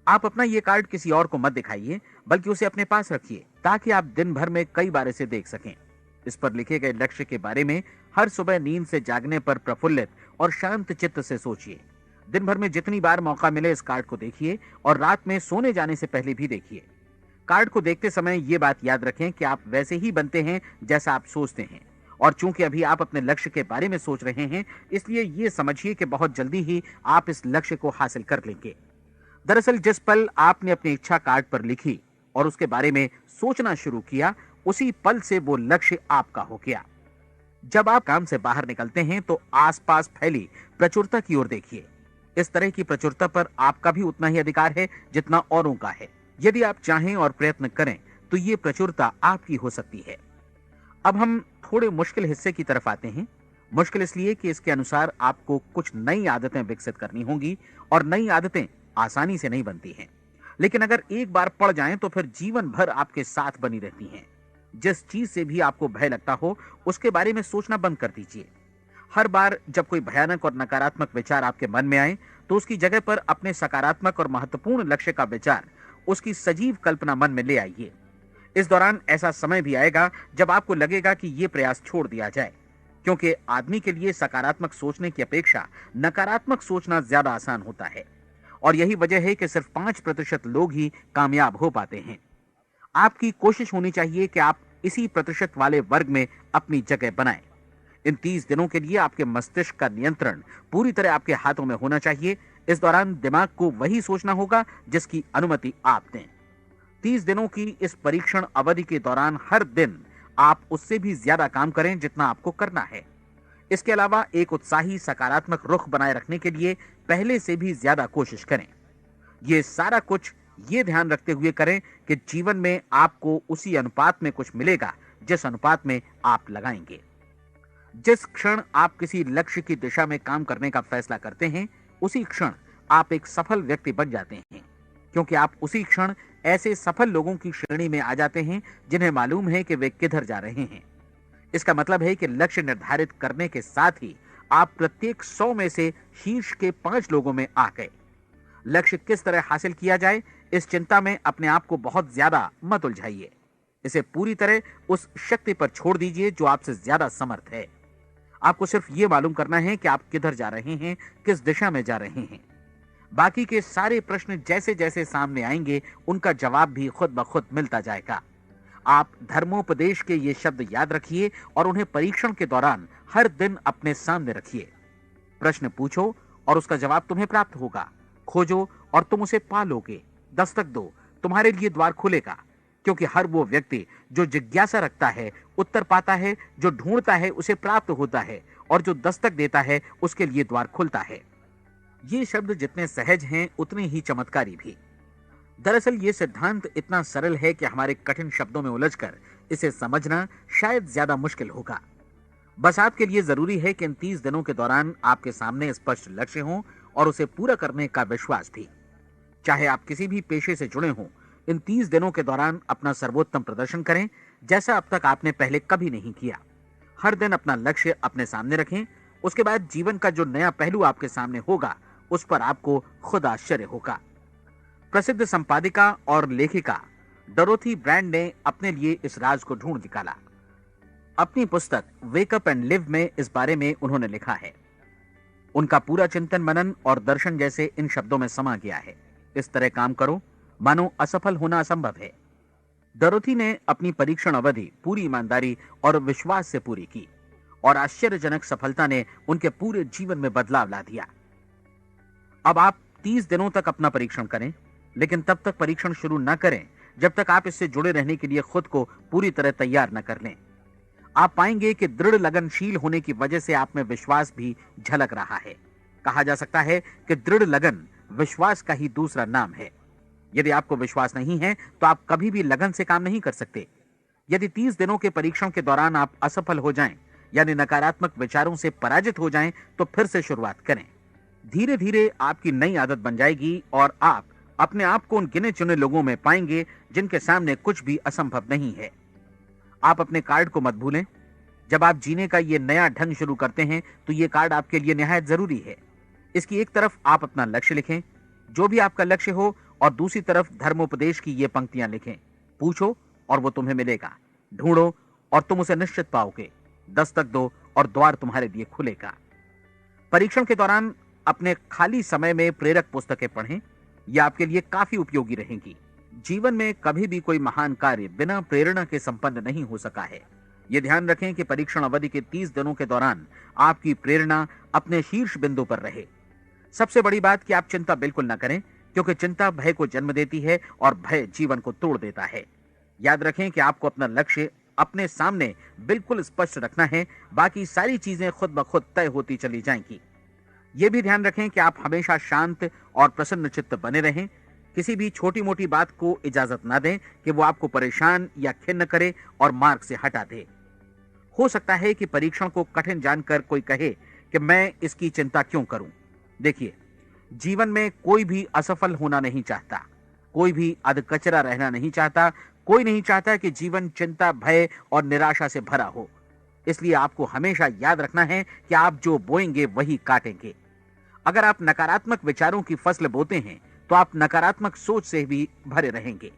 आप अपना ये कार्ड किसी और को मत दिखाइए, बल्कि उसे अपने पास रखिए ताकि आप दिन भर में कई बार इसे देख सकें। इस पर लिखे गए लक्ष्य के बारे में हर सुबह नींद से जागने पर प्रफुल्लित और शांत चित्त से सोचिए। दिन भर में जितनी बार मौका मिले इस कार्ड को देखिए और रात में सोने जाने से पहले भी देखिए। कार्ड को देखते समय ये बात याद रखें कि आप वैसे ही बनते हैं जैसा आप सोचते हैं। और चूंकि अभी आप अपने लक्ष्य के बारे में सोच रहे हैं, इसलिए ये समझिए कि बहुत जल्दी ही आप इस लक्ष्य को हासिल कर लेंगे। दरअसल जिस पल आपने अपनी इच्छा कार्ड पर लिखी और उसके बारे में सोचना शुरू किया, उसी पल से वो लक्ष्य आपका हो गया। जब आप काम से बाहर निकलते हैं तो आसपास फैली प्रचुरता की ओर देखिए। इस तरह की प्रचुरता पर आपका भी उतना ही अधिकार है जितना औरों का है। यदि आप चाहें और प्रयत्न करें तो ये प्रचुरता आपकी हो सकती है। अब हम थोड़े मुश्किल हिस्से की तरफ आते हैं। मुश्किल इसलिए कि इसके अनुसार आपको कुछ नई आदतें विकसित करनी होंगी और नई आदतें आसानी से नहीं बनती हैं, लेकिन अगर एक बार पड़ जाएं तो फिर जीवन भर आपके साथ बनी रहती हैं। जिस चीज से भी आपको भय लगता हो उसके बारे में सोचना बंद कर दीजिए। हर बार जब कोई भयानक और नकारात्मक विचार आपके मन में आए तो उसकी जगह पर अपने सकारात्मक और महत्वपूर्ण लक्ष्य का विचार, उसकी सजीव कल्पना मन में ले आइए। इस दौरान ऐसा समय भी आएगा जब आपको लगेगा कि यह प्रयास छोड़ दिया जाए, क्योंकि आदमी के लिए सकारात्मक सोचने की अपेक्षा नकारात्मक सोचना ज्यादा आसान होता है। और यही वजह है कि सिर्फ 5% लोग ही कामयाब हो पाते हैं। आपकी कोशिश होनी चाहिए कि आप इसी प्रतिशत वाले वर्ग में अपनी जगह बनाएं। इन 30 दिनों के लिए आपके मस्तिष्क का नियंत्रण पूरी तरह आपके हाथों में होना चाहिए। इस दौरान दिमाग को वही सोचना होगा जिसकी अनुमति आप दें। 30 दिनों की इस परीक्षण अवधि के दौरान हर दिन आप उससे भी ज्यादा काम करें जितना आपको करना है। इसके अलावा एक उत्साही सकारात्मक रुख बनाए रखने के लिए पहले से भी ज्यादा कोशिश करें। ये सारा कुछ ये ध्यान रखते हुए करें कि जीवन में आपको उसी अनुपात में कुछ मिलेगा जिस अनुपात में आप लगाएंगे। जिस क्षण आप किसी लक्ष्य की दिशा में काम करने का फैसला करते हैं, उसी क्षण आप एक सफल व्यक्ति बन जाते हैं, क्योंकि आप उसी क्षण ऐसे सफल लोगों की श्रेणी में आ जाते हैं जिन्हें मालूम है कि वे किधर जा रहे हैं। इसका मतलब है कि लक्ष्य निर्धारित करने के साथ ही आप प्रत्येक 100 में से शीर्ष के 5 लोगों में आ गए। लक्ष्य किस तरह हासिल किया जाए, इस चिंता में अपने आप को बहुत ज्यादा मत उलझाइए। इसे पूरी तरह उस शक्ति पर छोड़ दीजिए जो आपसे ज्यादा समर्थ है। आपको सिर्फ ये मालूम करना है कि आप किधर जा रहे हैं, किस दिशा में जा रहे हैं। बाकी के सारे प्रश्न जैसे जैसे सामने आएंगे उनका जवाब भी खुद ब खुद मिलता जाएगा। आप धर्मोपदेश के ये शब्द याद रखिए और उन्हें परीक्षण के दौरान हर दिन अपने सामने रखिए। प्रश्न पूछो और उसका जवाब तुम्हें प्राप्त होगा। खोजो और तुम उसे पा लोगे। दस्तक दो, तुम्हारे लिए द्वार खुलेगा, क्योंकि हर वो व्यक्ति जो जिज्ञासा रखता है उत्तर पाता है, जो ढूंढता है उसे प्राप्त होता है, और जो दस्तक देता है उसके लिए द्वार खुलता है। ये शब्द जितने सहज हैं उतने ही चमत्कारी भी। दरअसल ये सिद्धांत इतना सरल है कि हमारे कठिन शब्दों में उलझकर इसे समझना शायद ज्यादा मुश्किल होगा। बस आपके लिए जरूरी है कि इन 30 दिनों के दौरान आपके सामने स्पष्ट लक्ष्य हो और उसे पूरा करने का विश्वास भी। चाहे आप किसी भी पेशे से जुड़े हों, इन 30 दिनों के दौरान अपना सर्वोत्तम प्रदर्शन करें, जैसा अब तक आपने पहले कभी नहीं किया। हर दिन अपना लक्ष्य अपने सामने रखें। उसके बाद जीवन का जो नया पहलू आपके सामने होगा उस पर आपको खुद आश्चर्य होगा। प्रसिद्ध संपादिका और लेखिका डोरोथी ब्रैंड ने अपने लिए इस राज को ढूंढ निकाला। अपनी पुस्तक वेक अप एंड लिव में इस बारे में उन्होंने लिखा है। उनका पूरा चिंतन मनन और दर्शन जैसे इन शब्दों में समा गया है। इस तरह काम करो मानो असफल होना असंभव है। डोरोथी ने अपनी परीक्षण अवधि पूरी ईमानदारी और विश्वास से पूरी की और आश्चर्यजनक सफलता ने उनके पूरे जीवन में बदलाव ला दिया। अब आप 30 दिनों तक अपना परीक्षण करें, लेकिन तब तक परीक्षण शुरू न करें जब तक आप इससे जुड़े रहने के लिए खुद को पूरी तरह तैयार न कर लें। आप पाएंगे कि दृढ़ लगनशील होने की वजह से आप में विश्वास भी झलक रहा है। कहा जा सकता है कि दृढ़ लगन विश्वास का ही दूसरा नाम है। यदि आपको विश्वास नहीं है तो आप कभी भी लगन से काम नहीं कर सकते। यदि 30 दिनों के परीक्षण के दौरान आप असफल हो जाएं, यानी नकारात्मक विचारों से पराजित हो जाएं, तो फिर से शुरुआत करें। धीरे धीरे आपकी नई आदत बन जाएगी और आप अपने आप को उन गिने चुने लोगों में पाएंगे जिनके सामने कुछ भी असंभव नहीं है। आप अपने कार्ड को मत भूलें। जब आप जीने का ये नया ढंग शुरू करते हैं तो ये कार्ड आपके लिए निहायत जरूरी है। इसकी एक तरफ आप अपना लक्ष्य लिखें, जो भी आपका लक्ष्य हो, और दूसरी तरफ धर्मोपदेश की ये पंक्तियां लिखें। पूछो और वो तुम्हें मिलेगा, ढूंढो और तुम उसे निश्चित पाओगे, दस्तक दो और द्वार तुम्हारे लिए खुलेगा। परीक्षण के दौरान अपने खाली समय में प्रेरक पुस्तकें पढ़ें। यह आपके लिए काफी उपयोगी रहेंगी। जीवन में कभी भी कोई महान कार्य बिना प्रेरणा के संपन्न नहीं हो सका है। यह ध्यान रखें कि परीक्षण अवधि के 30 दिनों के दौरान आपकी प्रेरणा अपने शीर्ष बिंदु पर रहे। सबसे बड़ी बात कि आप चिंता बिल्कुल न करें, क्योंकि चिंता भय को जन्म देती है और भय जीवन को तोड़ देता है। याद रखें कि आपको अपना लक्ष्य अपने सामने बिल्कुल स्पष्ट रखना है, बाकी सारी चीजें खुद ब खुद तय होती चली जाएंगी। यह भी ध्यान रखें कि आप हमेशा शांत और प्रसन्न चित्त बने रहें। किसी भी छोटी मोटी बात को इजाजत ना दें कि वो आपको परेशान या खिन्न करे और मार्ग से हटा दे। हो सकता है कि परीक्षण को कठिन जानकर कोई कहे कि मैं इसकी चिंता क्यों करूं। देखिए, जीवन में कोई भी असफल होना नहीं चाहता, कोई भी अधकचरा रहना नहीं चाहता, कोई नहीं चाहता कि जीवन चिंता, भय और निराशा से भरा हो। इसलिए आपको हमेशा याद रखना है कि आप जो बोएंगे वही काटेंगे। अगर आप नकारात्मक विचारों की फसल बोते हैं तो आप नकारात्मक सोच से भी भरे रहेंगे,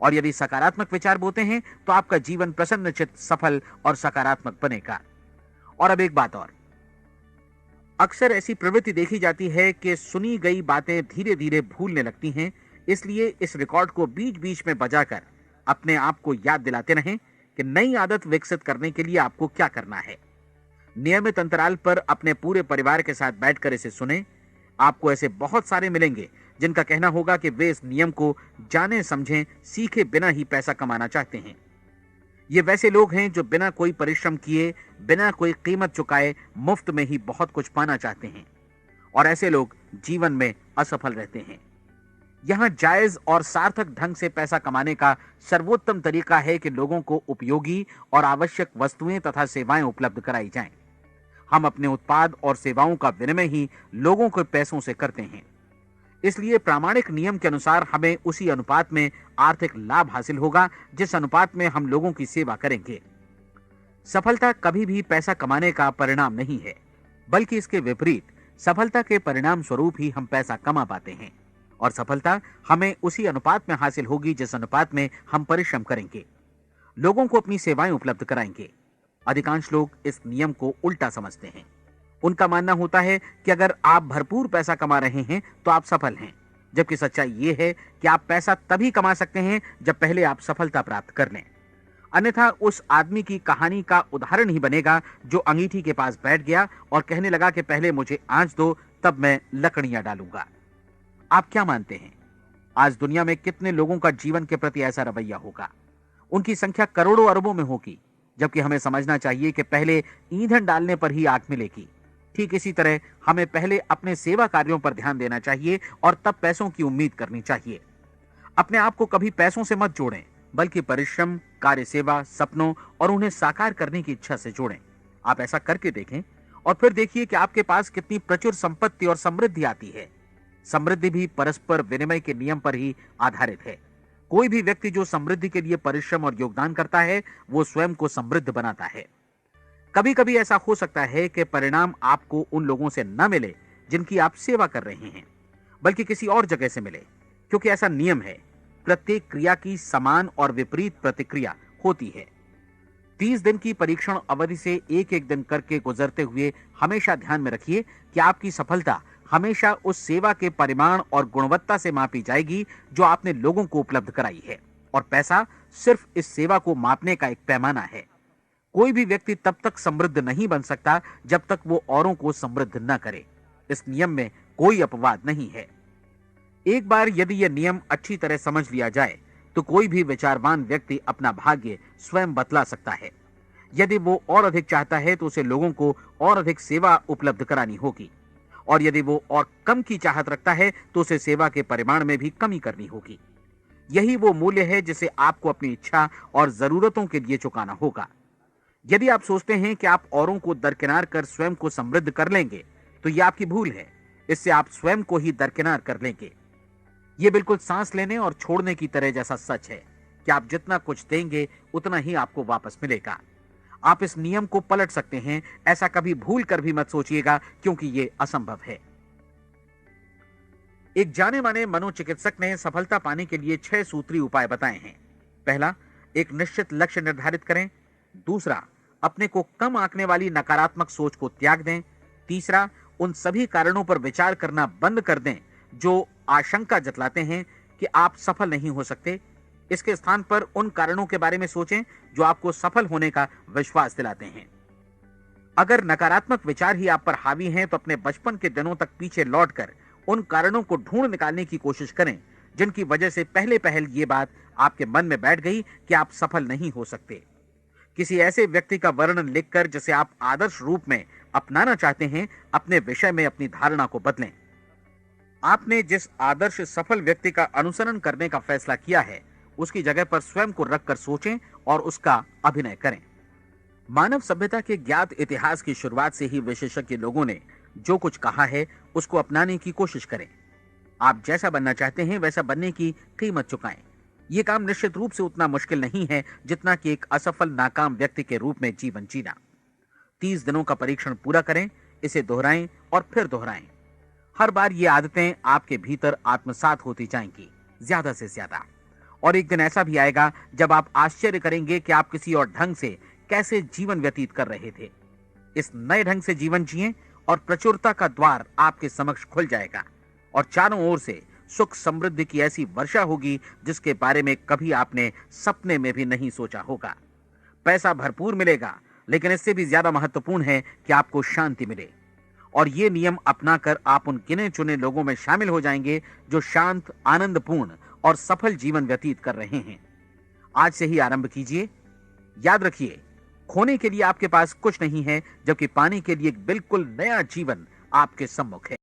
और यदि सकारात्मक विचार बोते हैं तो आपका जीवन प्रसन्नचित्त, सफल और सकारात्मक बनेगा। और अब एक बात और, अक्सर ऐसी प्रवृत्ति देखी जाती है कि सुनी गई बातें धीरे धीरे भूलने लगती हैं। इसलिए इस रिकॉर्ड को बीच बीच में बजाकर अपने आप को याद दिलाते रहें कि नई आदत विकसित करने के लिए आपको क्या करना है। नियमित अंतराल पर अपने पूरे परिवार के साथ बैठकर इसे सुनें। आपको ऐसे बहुत सारे मिलेंगे जिनका कहना होगा कि वे इस नियम को जाने समझें सीखे बिना ही पैसा कमाना चाहते हैं। ये वैसे लोग हैं जो बिना कोई परिश्रम किए, बिना कोई कीमत चुकाए मुफ्त में ही बहुत कुछ पाना चाहते हैं, और ऐसे लोग जीवन में असफल रहते हैं। यहां जायज और सार्थक ढंग से पैसा कमाने का सर्वोत्तम तरीका है कि लोगों को उपयोगी और आवश्यक वस्तुएं तथा सेवाएं उपलब्ध कराई जाएं। हम अपने उत्पाद और सेवाओं का विनिमय ही लोगों के पैसों से करते हैं। इसलिए प्रामाणिक नियम के अनुसार हमें उसी अनुपात में आर्थिक लाभ हासिल होगा जिस अनुपात में हम लोगों की सेवा करेंगे। सफलता कभी भी पैसा कमाने का परिणाम नहीं है, बल्कि इसके विपरीत सफलता के परिणाम स्वरूप ही हम पैसा कमा पाते हैं, और सफलता हमें उसी अनुपात में हासिल होगी जिस अनुपात में हम परिश्रम करेंगे, लोगों को अपनी सेवाएं उपलब्ध कराएंगे। अधिकांश लोग इस नियम को उल्टा समझते हैं। उनका मानना होता है कि अगर आप भरपूर पैसा कमा रहे हैं तो आप सफल हैं, जबकि सच्चाई यह है कि आप पैसा तभी कमा सकते हैं जब पहले आप सफलता प्राप्त कर लें। अन्यथा उस आदमी की कहानी का उदाहरण ही बनेगा जो अंगीठी के पास बैठ गया और कहने लगा कि पहले मुझे आंच दो, तब मैं लकड़ियां डालूंगा। आप क्या मानते हैं, आज दुनिया में कितने लोगों का जीवन के प्रति ऐसा रवैया होगा? उनकी संख्या करोड़ों अरबों में होगी, जबकि हमें समझना चाहिए कि पहले ईंधन डालने पर ही आग मिलेगी। ठीक इसी तरह हमें पहले अपने सेवा कार्यों पर ध्यान देना चाहिए और तब पैसों की उम्मीद करनी चाहिए। अपने आप को कभी पैसों से मत जोड़ें, बल्कि परिश्रम, कार्य सेवा, सपनों और उन्हें साकार करने की इच्छा से जोड़ें। आप ऐसा करके देखें और फिर देखिए कि आपके पास कितनी प्रचुर संपत्ति और समृद्धि आती है। समृद्धि भी परस्पर विनिमय के नियम पर ही आधारित है। कोई भी व्यक्ति जो समृद्धि के लिए परिश्रम और योगदान करता है, वो स्वयं को समृद्ध बनाता है। कभी कभी ऐसा हो सकता है कि परिणाम आपको उन लोगों से न मिले जिनकी आप सेवा कर रहे हैं, बल्कि किसी और जगह से मिले, क्योंकि ऐसा नियम है, प्रत्येक क्रिया की समान और विपरीत प्रतिक्रिया होती है। 30 दिन की परीक्षण अवधि से एक एक दिन करके गुजरते हुए हमेशा ध्यान में रखिए कि आपकी सफलता हमेशा उस सेवा के परिमाण और गुणवत्ता से मापी जाएगी जो आपने लोगों को उपलब्ध कराई है, और पैसा सिर्फ इस सेवा को मापने का एक पैमाना है। कोई भी व्यक्ति तब तक समृद्ध नहीं बन सकता जब तक वो औरों को समृद्ध न करे। इस नियम में कोई अपवाद नहीं है। एक बार यदि यह नियम अच्छी तरह समझ लिया जाए तो कोई भी विचारवान व्यक्ति अपना भाग्य स्वयं बतला सकता है। यदि वो और अधिक चाहता है तो उसे लोगों को और अधिक सेवा उपलब्ध करानी होगी, और यदि वो और कम की चाहत रखता है तो उसे सेवा के परिमाण में भी कमी करनी होगी। यही वो मूल्य है जिसे आपको अपनी इच्छा और जरूरतों के लिए चुकाना होगा। यदि आप सोचते हैं कि आप औरों को दरकिनार कर स्वयं को समृद्ध कर लेंगे तो यह आपकी भूल है। इससे आप स्वयं को ही दरकिनार कर लेंगे। यह बिल्कुल सांस लेने और छोड़ने की तरह जैसा सच है कि आप जितना कुछ देंगे उतना ही आपको वापस मिलेगा। आप इस नियम को पलट सकते हैं, ऐसा कभी भूल कर भी मत सोचिएगा, क्योंकि यह असंभव है। एक जाने माने मनोचिकित्सक ने सफलता पाने के लिए 6 सूत्री उपाय बताए हैं। पहला, एक निश्चित लक्ष्य निर्धारित करें। दूसरा, अपने को कम आंकने वाली नकारात्मक सोच को त्याग दें। तीसरा, उन सभी कारणों पर विचार करना बंद कर दें जो आशंका जतलाते हैं कि आप सफल नहीं हो सकते। इसके स्थान पर उन कारणों के बारे में सोचें जो आपको सफल होने का विश्वास दिलाते हैं। अगर नकारात्मक विचार ही आप पर हावी हैं तो अपने बचपन के दिनों तक पीछे लौटकर उन कारणों को ढूंढ निकालने की कोशिश करें जिनकी वजह से पहले पहल ये बात आपके मन में बैठ गई कि आप सफल नहीं हो सकते। किसी ऐसे व्यक्ति का वर्णन लिखकर जिसे आप आदर्श रूप में अपनाना चाहते हैं, अपने विषय में अपनी धारणा को बदलें। आपने जिस आदर्श सफल व्यक्ति का अनुसरण करने का फैसला किया है, उसकी जगह पर स्वयं को रखकर सोचें और उसका अभिनय करें। मानव सभ्यता के ज्ञात इतिहास की शुरुआत से ही विशेषज्ञ लोगों ने जो कुछ कहा है उसको अपनाने की कोशिश करें। आप जैसा बनना चाहते हैं वैसा बनने की कीमत चुकाएं। यह काम निश्चित रूप से उतना मुश्किल नहीं है जितना कि एक असफल नाकाम व्यक्ति के रूप में जीवन जीना। 30 दिनों का परीक्षण पूरा करें, इसे दोहराएं और फिर दोहराएं। हर बार ये आदतें आपके भीतर आत्मसात होती जाएंगी, ज्यादा से ज्यादा। और एक दिन ऐसा भी आएगा जब आप आश्चर्य करेंगे कि आप किसी और ढंग से कैसे जीवन व्यतीत कर रहे थे। इस नए ढंग से जीवन जिएं और प्रचुरता का द्वार आपके समक्ष खुल जाएगा और चारों ओर से सुख समृद्धि की ऐसी वर्षा होगी जिसके बारे में कभी आपने सपने में भी नहीं सोचा होगा। पैसा भरपूर मिलेगा, लेकिन इससे भी ज्यादा महत्वपूर्ण है कि आपको शांति मिले। और ये नियम अपनाकर आप उन गिने चुने लोगों में शामिल हो जाएंगे जो शांत, आनंदपूर्ण और सफल जीवन व्यतीत कर रहे हैं। आज से ही आरंभ कीजिए। याद रखिए, खोने के लिए आपके पास कुछ नहीं है, जबकि पाने के लिए एक बिल्कुल नया जीवन आपके सम्मुख है।